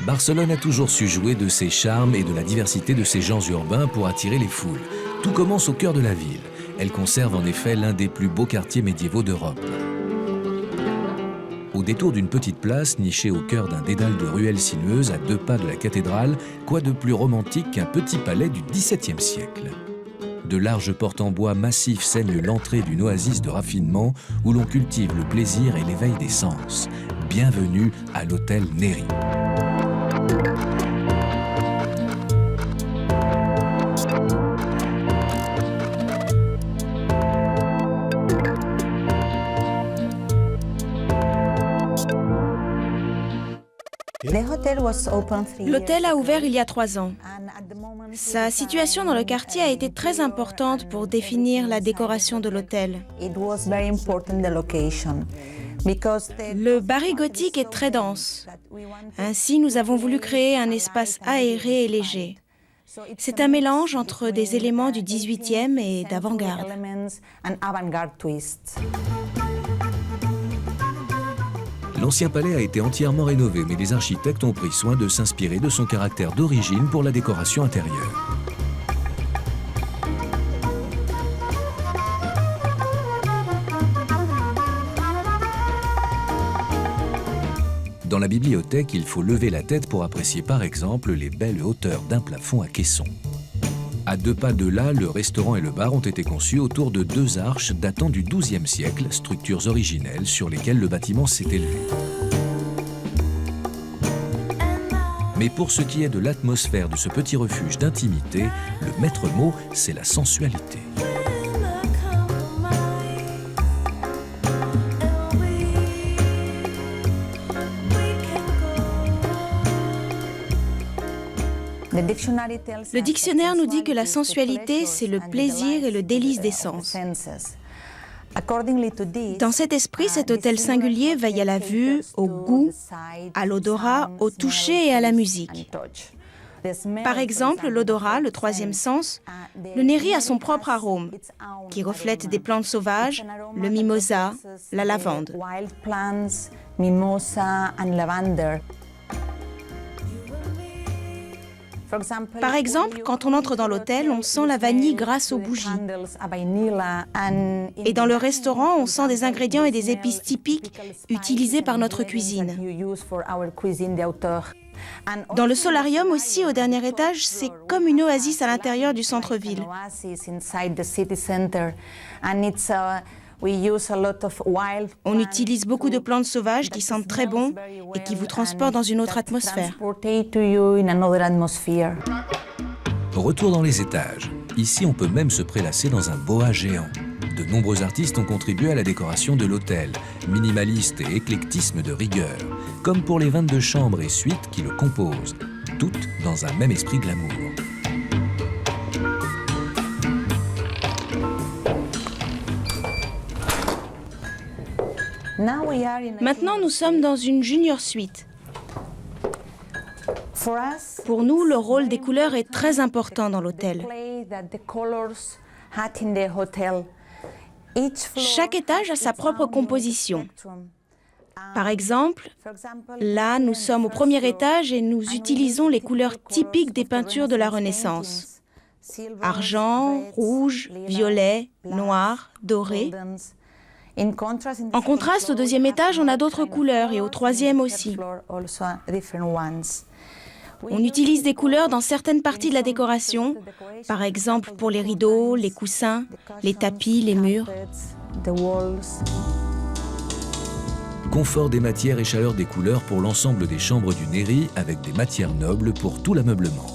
Barcelone a toujours su jouer de ses charmes et de la diversité de ses gens urbains pour attirer les foules. Tout commence au cœur de la ville. Elle conserve en effet l'un des plus beaux quartiers médiévaux d'Europe. Au détour d'une petite place, nichée au cœur d'un dédale de ruelles sinueuses à 2 pas de la cathédrale, quoi de plus romantique qu'un petit palais du XVIIe siècle? De larges portes en bois massifs scènent l'entrée d'une oasis de raffinement où l'on cultive le plaisir et l'éveil des sens. Bienvenue à l'hôtel Neri. L'hôtel a ouvert il y a 3 ans. Sa situation dans le quartier a été très importante pour définir la décoration de l'hôtel. Le baril gothique est très dense. Ainsi, nous avons voulu créer un espace aéré et léger. C'est un mélange entre des éléments du XVIIIe et d'avant-garde. L'ancien palais a été entièrement rénové, mais les architectes ont pris soin de s'inspirer de son caractère d'origine pour la décoration intérieure. Dans la bibliothèque, il faut lever la tête pour apprécier par exemple les belles hauteurs d'un plafond à caisson. À 2 pas de là, le restaurant et le bar ont été conçus autour de 2 arches datant du XIIe siècle, structures originelles sur lesquelles le bâtiment s'est élevé. Mais pour ce qui est de l'atmosphère de ce petit refuge d'intimité, le maître mot, c'est la sensualité. Le dictionnaire nous dit que la sensualité, c'est le plaisir et le délice des sens. Dans cet esprit, cet hôtel singulier veille à la vue, au goût, à l'odorat, au toucher et à la musique. Par exemple, l'odorat, le 3e sens, le Neri a son propre arôme, qui reflète des plantes sauvages, le mimosa, la lavande. Par exemple, quand on entre dans l'hôtel, on sent la vanille grâce aux bougies. Et dans le restaurant, on sent des ingrédients et des épices typiques utilisés par notre cuisine. Dans le solarium aussi, au dernier étage, c'est comme une oasis à l'intérieur du centre-ville. On utilise beaucoup de plantes sauvages qui sentent très bon et qui vous transportent dans une autre atmosphère. Retour dans les étages. Ici, on peut même se prélasser dans un boa géant. De nombreux artistes ont contribué à la décoration de l'hôtel, minimaliste et éclectisme de rigueur, comme pour les 22 chambres et suites qui le composent, toutes dans un même esprit glamour. Maintenant, nous sommes dans une junior suite. Pour nous, le rôle des couleurs est très important dans l'hôtel. Chaque étage a sa propre composition. Par exemple, là, nous sommes au 1er étage et nous utilisons les couleurs typiques des peintures de la Renaissance. Argent, rouge, violet, noir, doré. En contraste, au 2e étage, on a d'autres couleurs et au 3e aussi. On utilise des couleurs dans certaines parties de la décoration, par exemple pour les rideaux, les coussins, les tapis, les murs. Confort des matières et chaleur des couleurs pour l'ensemble des chambres du Neri avec des matières nobles pour tout l'ameublement.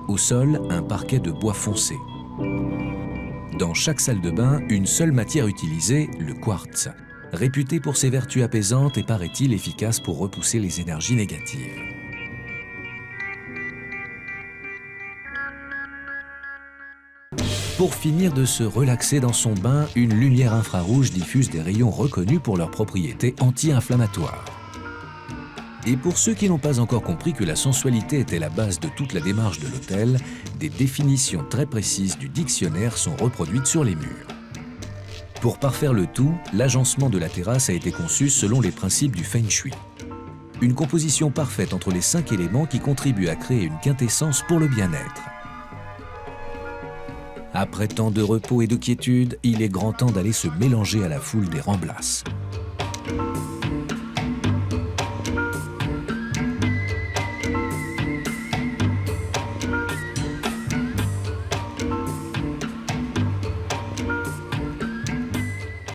Au sol, un parquet de bois foncé. Dans chaque salle de bain, une seule matière utilisée, le quartz, réputé pour ses vertus apaisantes et paraît-il efficace pour repousser les énergies négatives. Pour finir de se relaxer dans son bain, une lumière infrarouge diffuse des rayons reconnus pour leurs propriétés anti-inflammatoires. Et pour ceux qui n'ont pas encore compris que la sensualité était la base de toute la démarche de l'hôtel, des définitions très précises du dictionnaire sont reproduites sur les murs. Pour parfaire le tout, l'agencement de la terrasse a été conçu selon les principes du Feng Shui. Une composition parfaite entre les 5 éléments qui contribuent à créer une quintessence pour le bien-être. Après tant de repos et de quiétude, il est grand temps d'aller se mélanger à la foule des Ramblas.